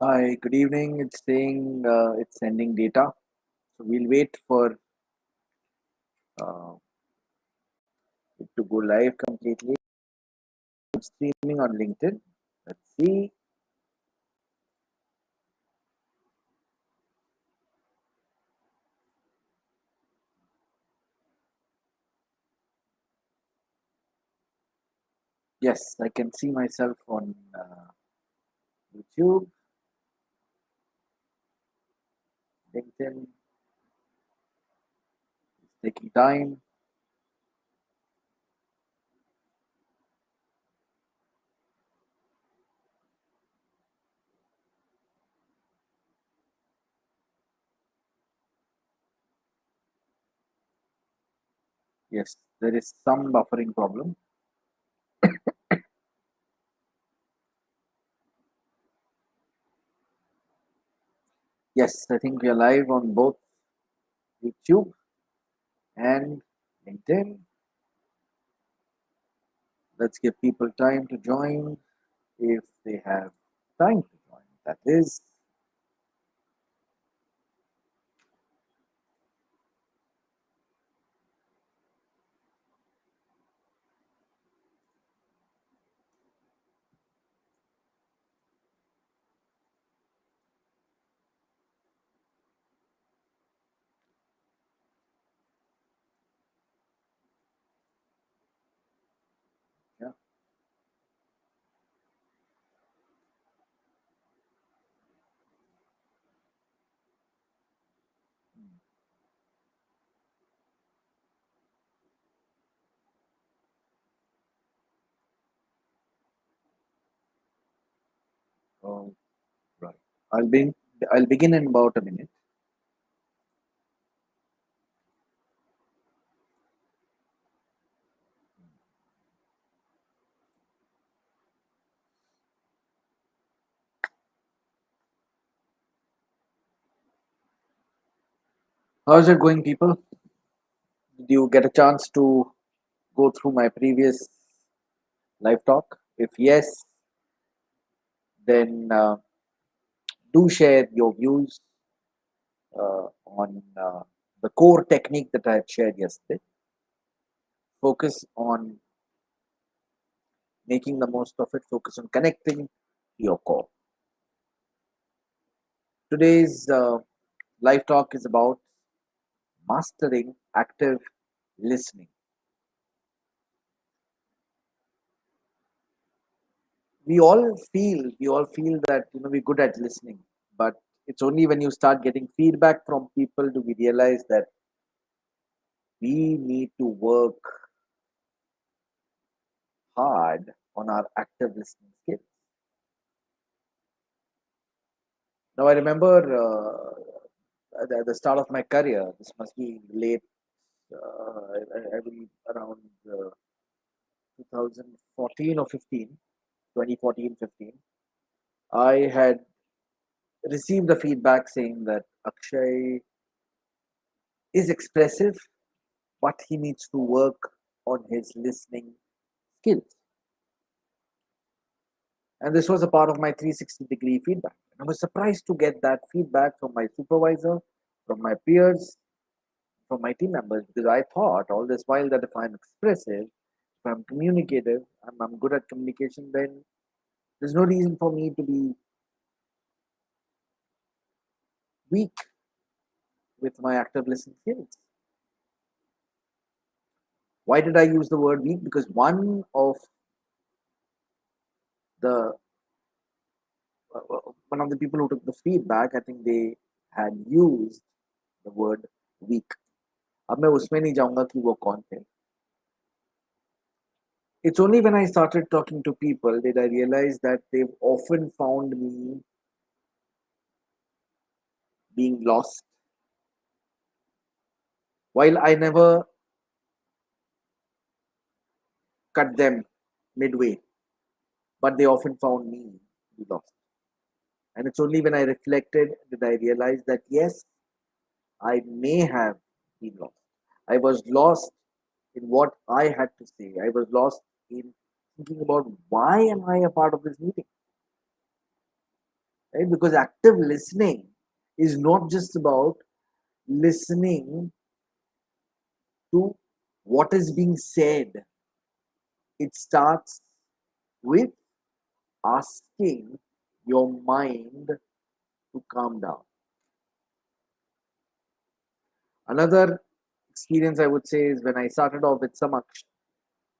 Hi, good evening. It's saying it's sending data. So we'll wait for uh, it to go live completely. I'm streaming on LinkedIn. Let's see. Yes, I can see myself on YouTube, LinkedIn. It's taking time. Yes, there is some buffering problem. Yes, I think we are live on both YouTube and LinkedIn. Let's give people time to join if they have time to join. That is, yeah. Oh, right. I'll be I'll begin in about a minute. How's it going, people? Did you get a chance to go through my previous live talk? If yes, then do share your views on the core technique that I had shared yesterday. Focus on making the most of it, focus on connecting to your core. Today's live talk is about mastering active listening. We all feel that we're good at listening, but it's only when you start getting feedback from people do we realize that we need to work hard on our active listening skills. Now I remember at the start of my career, this must be late, I believe around 2014 or 15, 2014, 15. I had received a feedback saying that Akshay is expressive, but he needs to work on his listening skills. And this was a part of my 360-degree feedback. And I was surprised to get that feedback from my supervisor, from my peers, from my team members, because I thought all this while that if I'm expressive, if I'm communicative, I'm good at communication, then there's no reason for me to be weak with my active listening skills. Why did I use the word weak? Because the one of the people who took the feedback, I think they had used the word weak. अब मैं उसमें नहीं जाऊंगा कि वो कौन थे. It's only when I started talking to people did I realize that they've often found me being lost. While I never cut them midway, but they often found me to be lost. And it's only when I reflected did I realize that yes, I may have been lost. I was lost in what I had to say. I was lost in thinking about why am I a part of this meeting? right? Because active listening is not just about listening to what is being said. It starts with asking your mind to calm down. Another experience I would say is when I started off with Samaksh,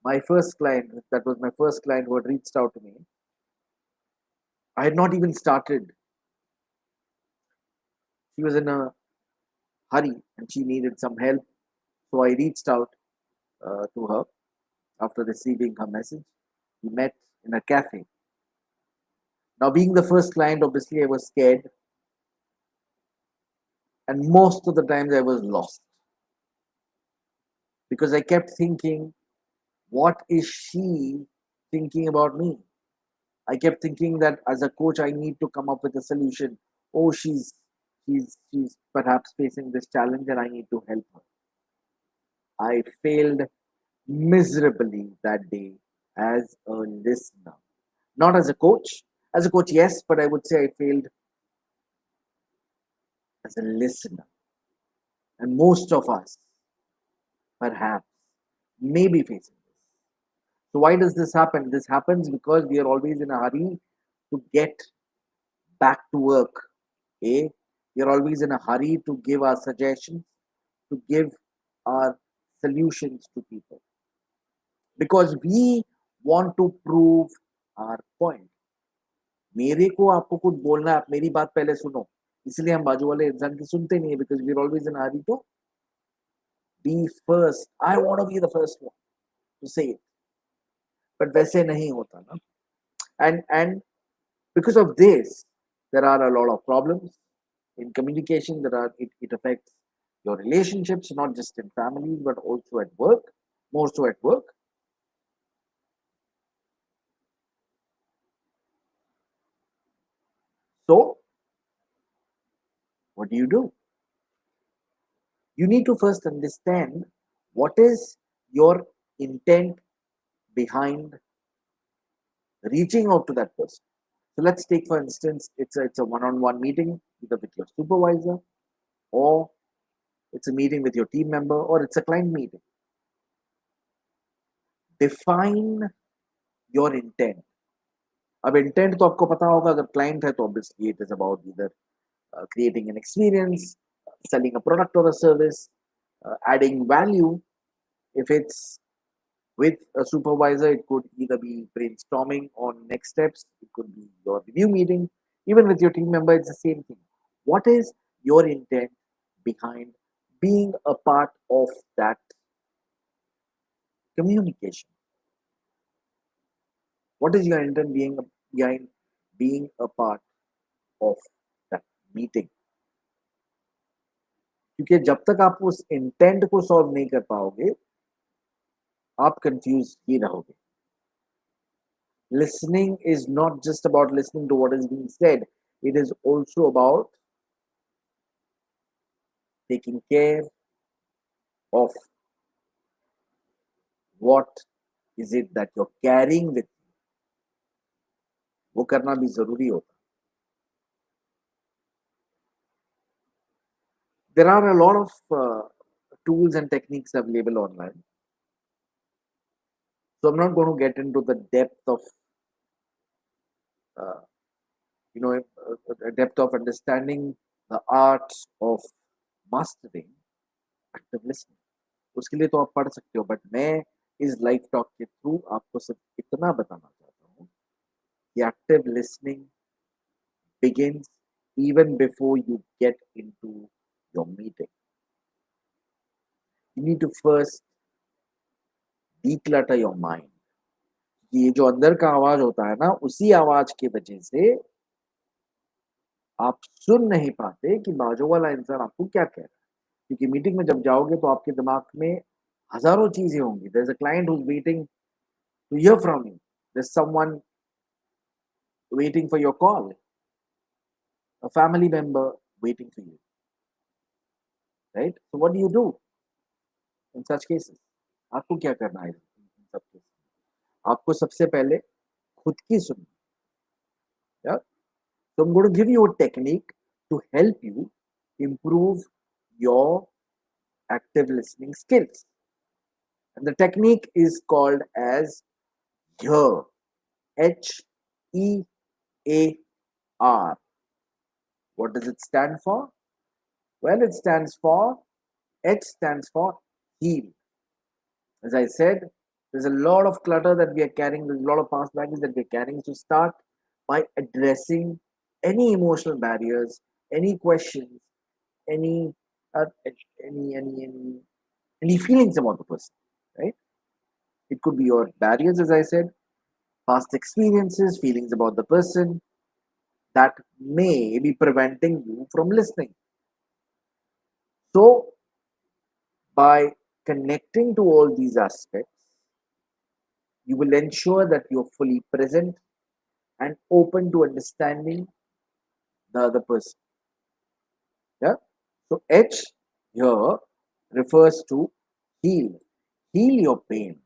my first client, that was my first client who had reached out to me. I had not even started. She was in a hurry and she needed some help. So I reached out to her after receiving her message. We met in a cafe. Now, being the first client, obviously, I was scared, and most of the times I was lost because I kept thinking, what is she thinking about me? I kept thinking that as a coach, I need to come up with a solution. Oh, she's perhaps facing this challenge, and I need to help her. I failed miserably that day as a listener, not as a coach. As a coach, yes, but I would say I failed as a listener. And most of us, perhaps, may be facing this. So, why does this happen? This happens because we are always in a hurry to get back to work. A, we are always in a hurry to give our suggestions, to give our solutions to people because we want to prove our point. मेरे को आपको कुछ बोलना है, आप मेरी बात पहले सुनो, इसलिए हम बाजू वाले इंसान की सुनते नहीं है because we are always in a hurry to be first. I want to be the first one to say it, but वैसे नहीं होता ना. And because of this, there are a lot of problems in communication. It affects your relationships, not just in families but also at work, more so at work. So, what do? You need to first understand what is your intent behind reaching out to that person. So let's take for instance, it's a one-on-one meeting either with your supervisor or it's a meeting with your team member or it's a client meeting. Define your intent. अब intent तो आपको पता होगा, अगर client है तो obviously it is about either creating an experience, selling a product or a service, adding value. If it's with a supervisor, it could either be brainstorming on next steps, it could be your review meeting. Even with your team member, it's the same thing. What is your intent behind being a part of that communication? What is your intent behind being a part of that meeting? क्योंकि जब तक आप उस intent को solve नहीं कर पाओगे, आप कंफ्यूज ही रहोगे. Listening is not just about listening to what is being said, it is also about taking care of what is it that you're carrying with you. वो करना भी जरूरी होता. There are a lot of tools and techniques available online. So I'm not going to get into the depth of uh, depth of understanding the art of mastering active listening. उसके लिए तो आप पढ़ सकते हो, बट मैं इस live talk के थ्रू आपको सिर्फ इतना बताना चाहता हूँ कि active listening begins even before you get into your meeting. You need to first declutter your mind. ये जो अंदर का आवाज होता है ना, उसी आवाज की वजह से आप सुन नहीं पाते कि बाजू वाला इंसान आपको क्या कह रहा है. क्योंकि मीटिंग में जब जाओगे तो आपके दिमाग में हजारों चीजें होंगी. There's a client who's waiting to hear from you. There's someone waiting for your call, a family member waiting for you, right? So what do you do in such cases? आपको क्या करना है इन सब केसेस? आपको सबसे पहले खुद की सुननी. Yeah? So I'm going to give you a technique to help you improve your active listening skills. And the technique is called as HEAR. HEAR. What does it stand for? Well, it stands for H stands for heal. As I said, there's a lot of clutter that we are carrying, there's a lot of past baggage that we're carrying. So start by addressing any emotional barriers, any questions, any uh, any any any any feelings about the person, right? It could be your barriers, as I said, past experiences, feelings about the person that may be preventing you from listening. So by connecting to all these aspects, you will ensure that you're fully present and open to understanding the other person. Yeah. So H here refers to heal. Heal your pain.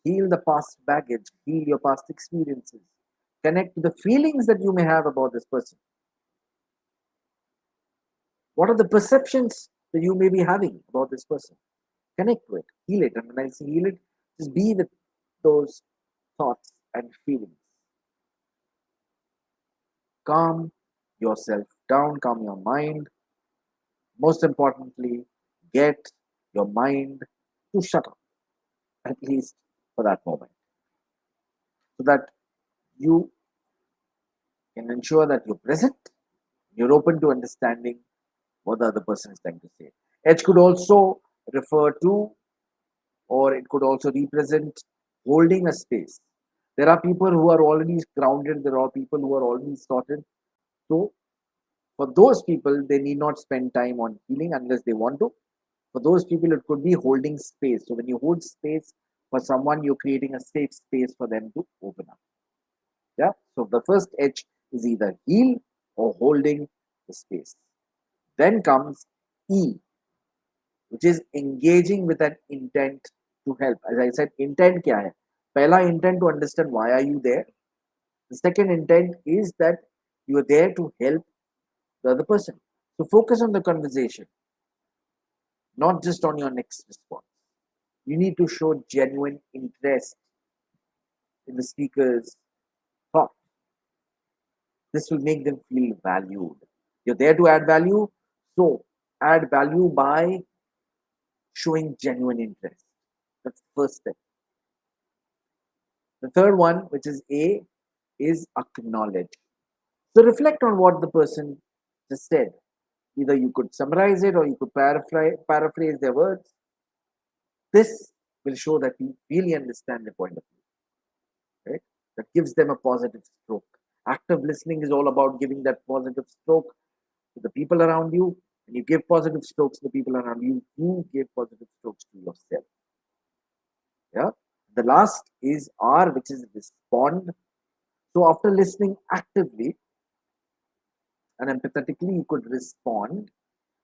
Heal the past baggage. Heal your past experiences. Connect to the feelings that you may have about this person. What are the perceptions that you may be having about this person? Connect to it. Heal it. And when I say heal it, just be with those thoughts and feelings. Calm yourself down, calm your mind. Most importantly, get your mind to shut up, at least for that moment, so that you can ensure that you're present, you're open to understanding what the other person is trying to say. H could also refer to, or it could also represent holding a space. There are people who are already grounded, there are people who are already sorted. So, for those people, they need not spend time on healing unless they want to. For those people, it could be holding space. So when you hold space for someone, you're creating a safe space for them to open up. Yeah. So the first H is either heal or holding the space. Then comes E, which is engaging with an intent to help. As I said, intent kya hai? Pehla intent to understand why are you there. The second intent is that you are there to help the other person. So focus on the conversation, not just on your next response. You need to show genuine interest in the speaker's thought. This will make them feel valued. You're there to add value, so add value by showing genuine interest. That's the first step. The third one, which is A, is acknowledge. So reflect on what the person just said. Either you could summarize it or you could paraphrase their words. This will show that you really understand the point of view, right? That gives them a positive stroke. Active listening is all about giving that positive stroke to the people around you. When you give positive strokes to the people around you, you give positive strokes to yourself. Yeah. The last is R, which is respond. So after listening actively and empathetically, you could respond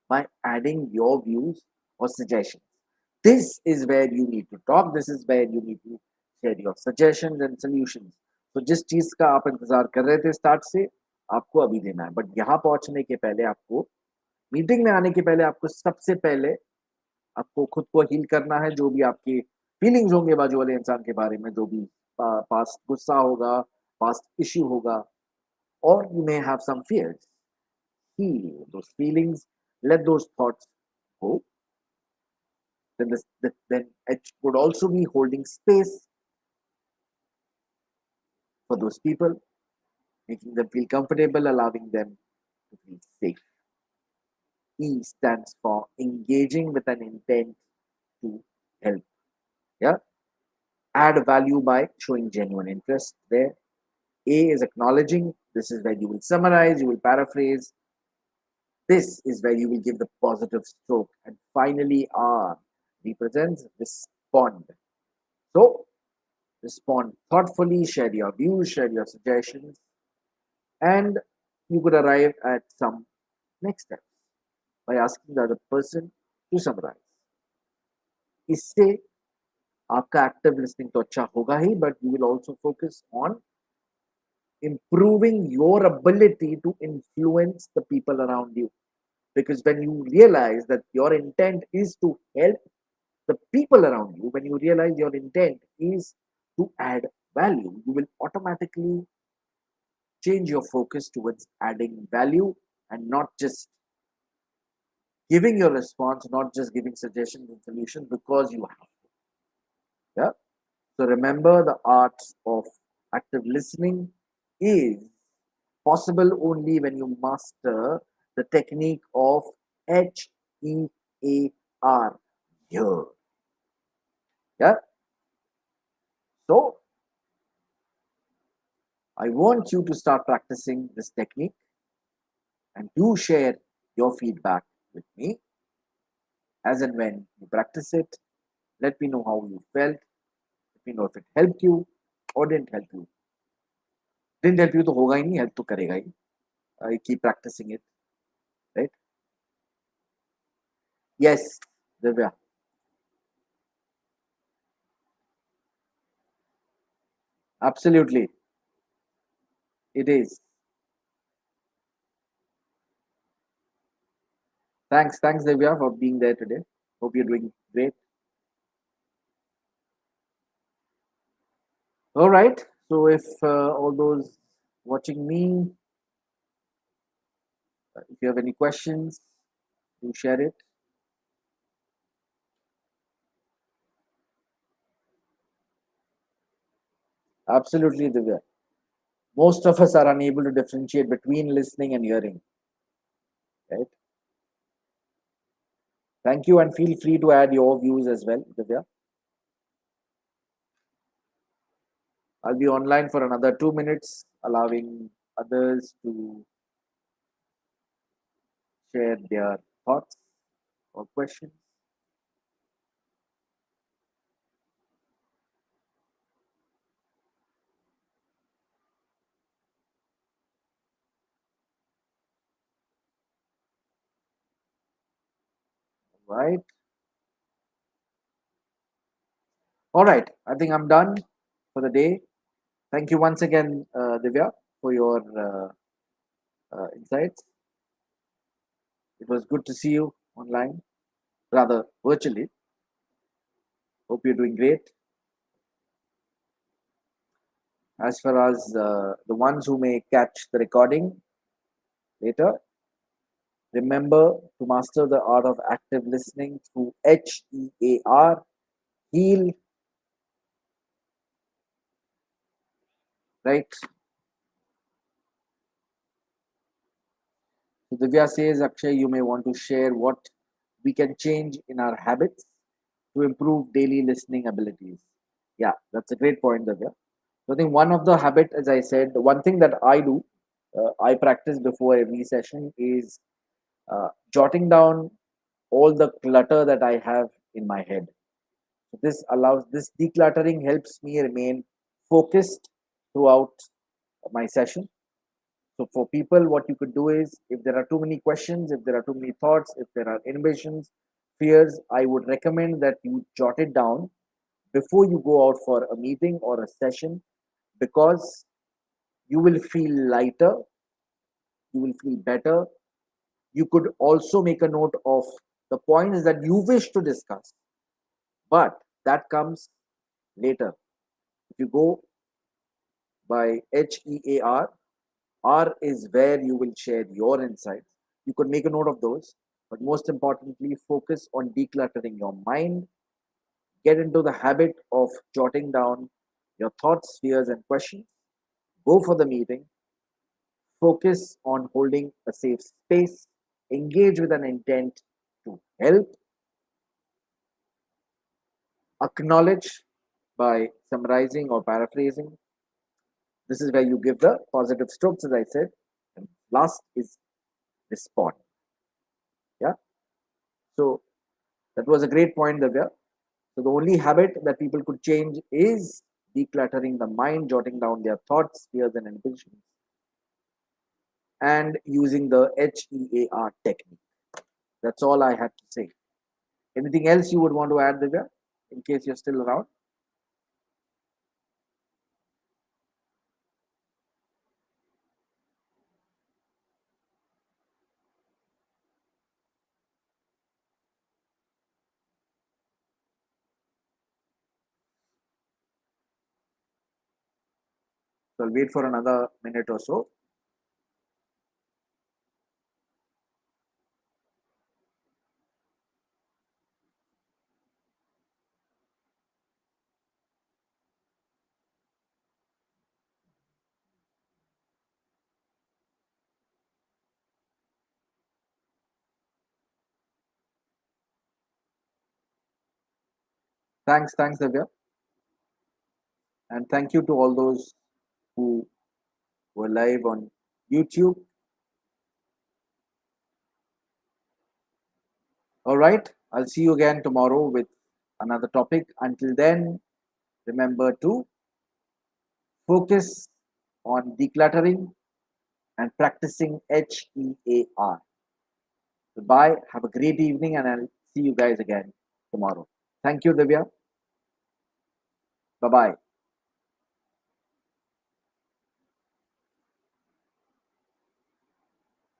by adding your views or suggestions. This is where you need to talk. This is where you need to share your suggestions and solutions. तो जिस चीज का आप इंतजार कर रहे थे start से आपको अभी देना है बट यहाँ पहुंचने के पहले आपको मीटिंग में आने के पहले आपको सबसे पहले आपको खुद को हील करना है जो भी आपके फीलिंग्स होंगे बाजू वाले इंसान के बारे में जो भी पास्ट गुस्सा होगा पास्ट इश्यू होगा और you may have some fears heal those feelings, let those thoughts go. Then it would also be holding space for those people, making them feel comfortable, allowing them to feel safe. E stands for engaging with an intent to help. Yeah. Add value by showing genuine interest there. A is acknowledging. This is where you will summarize, you will paraphrase. This is where you will give the positive stroke. And finally, R represents respond. So, respond thoughtfully, share your views, share your suggestions, and you could arrive at some next steps by asking the other person to summarize. इससे आपका active listening तो अच्छा होगा ही but you will also focus on improving your ability to influence the people around you. Because when you realize that your intent is to help the people around you, when you realize your intent is to add value, you will automatically change your focus towards adding value and not just giving your response, not just giving suggestions and solutions because you have to. Yeah. So remember, the art of active listening is possible only when you master the technique of HEAR. Here. Yeah. So I want you to start practicing this technique and do share your feedback with me as and when you practice it. Let me know how you felt. Let me know if it helped you or didn't help you. Didn't help you तो होगा ही नहीं, help तो करेगा ही. I keep practicing it, right? Yes, Divya, absolutely, it is. Thanks, Divya, for being there today. Hope you're doing great. All right. So if all those watching me, if you have any questions, do share it. Absolutely, Divya. Most of us are unable to differentiate between listening and hearing, right? Thank you, and feel free to add your views as well, Divya. I'll be online for another 2 minutes, allowing others to share their thoughts or questions. Right. All right. I think I'm done for the day. Thank you once again, Divya, for your insights. It was good to see you online, rather virtually. Hope you're doing great. As far as the ones who may catch the recording later, remember to master the art of active listening through HEAR, heal, right? So Divya says, Akshay, you may want to share what we can change in our habits to improve daily listening abilities. Yeah, that's a great point, Divya. So I think one of the habit, as I said, the one thing that I do, I practice before every session is jotting down all the clutter that I have in my head. So this decluttering helps me remain focused throughout my session. So for people, what you could do is, if there are too many questions, if there are too many thoughts, if there are inhibitions, fears, I would recommend that you jot it down before you go out for a meeting or a session, because you will feel lighter, you will feel better. You could also make a note of the points that you wish to discuss, but that comes later. If you go by HEAR, R is where you will share your insights. You could make a note of those, but most importantly, focus on decluttering your mind. Get into the habit of jotting down your thoughts, fears, and questions. Go for the meeting. Focus on holding a safe space. Engage with an intent to help. Acknowledge by summarizing or paraphrasing. This is where you give the positive strokes, as I said. And last is respond. Yeah. So that was a great point, Divya. So the only habit that people could change is decluttering the mind, jotting down their thoughts, fears, and ambitions, and using the HEAR technique. That's all I have to say. Anything else you would want to add, Divya, in case you're still around? So I'll wait for another minute or so. Thanks, Divya. And thank you to all those who were live on YouTube. All right. I'll see you again tomorrow with another topic. Until then, remember to focus on decluttering and practicing HEAR. Goodbye. Have a great evening, and I'll see you guys again tomorrow. Thank you, Divya. Bye bye.